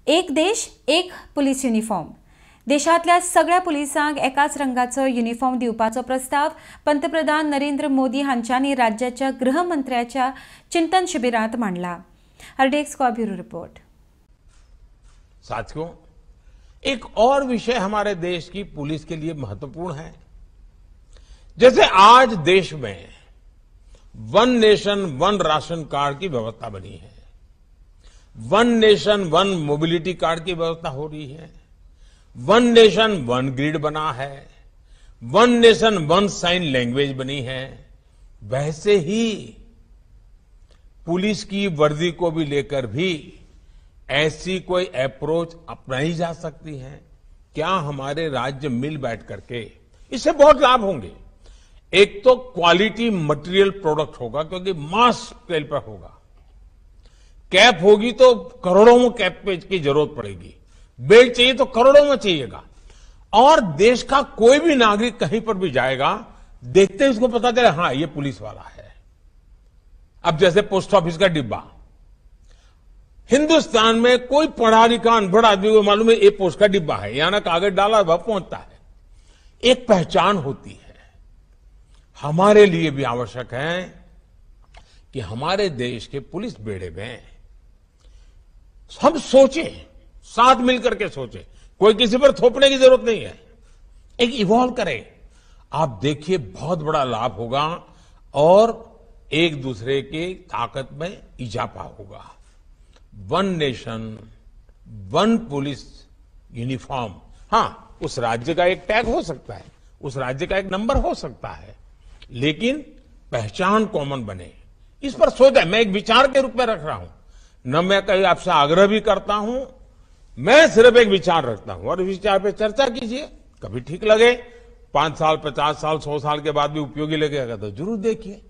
एक देश एक पुलीस युनिफॉर्म. देशातल्या सगळ्या पुलिसांक एकाच रंगाचो युनिफॉर्म दिवपाचो प्रस्ताव पंतप्रधान नरेंद्र मोदी हांच्यांनी राज्याच्या गृहमंत्र्याच्या चिंतन शिबिरांत मांडला. RDX का ब्यूरो रिपोर्ट. साथियों, एक और विषय हमारे देश की पुलिस के लिए महत्वपूर्ण है. जैसे आज देश में one nation one ration card की व्यवस्था बनी है, one nation one mobility card की व्यवस्था हो रही है, वन नेशन वन ग्रिड बना है, one nation one sine language बनी है, वैसे ही पुलिस की वर्दी को भी लेकर भी ऐसी कोई अप्रोच अपनाई जा सकती है. क्या हमारे राज्य मिल बैठ करके इससे बहुत लाभ होंगे. एक तो क्वालिटी मटेरियल प्रोडक्ट होगा, क्योंकि मास स्केल पर होगा. कैप होगी तो करोड़ों में कैप की जरूरत पड़ेगी. बेल्ट चाहिए तो करोड़ों में चाहिएगा. और देश का कोई भी नागरिक कहीं पर भी जाएगा, देखते ही उसको पता चले हाँ ये पुलिस वाला है. अब जैसे पोस्ट ऑफिस का डिब्बा, हिंदुस्तान में कोई पढ़ा लिखा अनपढ़ आदमी को मालूम है ये पोस्ट का डिब्बा है, यहां ना कागज डाला वह पहुंचता है. एक पहचान होती है. हमारे लिए भी आवश्यक है कि हमारे देश के पुलिस बेड़े में हम सोचें, साथ मिलकर के सोचें. कोई किसी पर थोपने की जरूरत नहीं है. एक इवॉल्व करें. आप देखिए बहुत बड़ा लाभ होगा और एक दूसरे की ताकत में इजाफा होगा. One nation one police uniform, हाँ उस राज्य का एक टैग हो सकता है, उस राज्य का एक नंबर हो सकता है, लेकिन पहचान कॉमन बने, इस पर सोचा. मैं एक विचार के रूप में रख रहा हूं, न मैं कहीं आपसे आग्रह भी करता हूं, मैं सिर्फ एक विचार रखता हूं और विचार पे चर्चा कीजिए. कभी ठीक लगे, 5 साल 50 साल 100 साल के बाद भी उपयोगी लगेगा तो जरूर देखिए.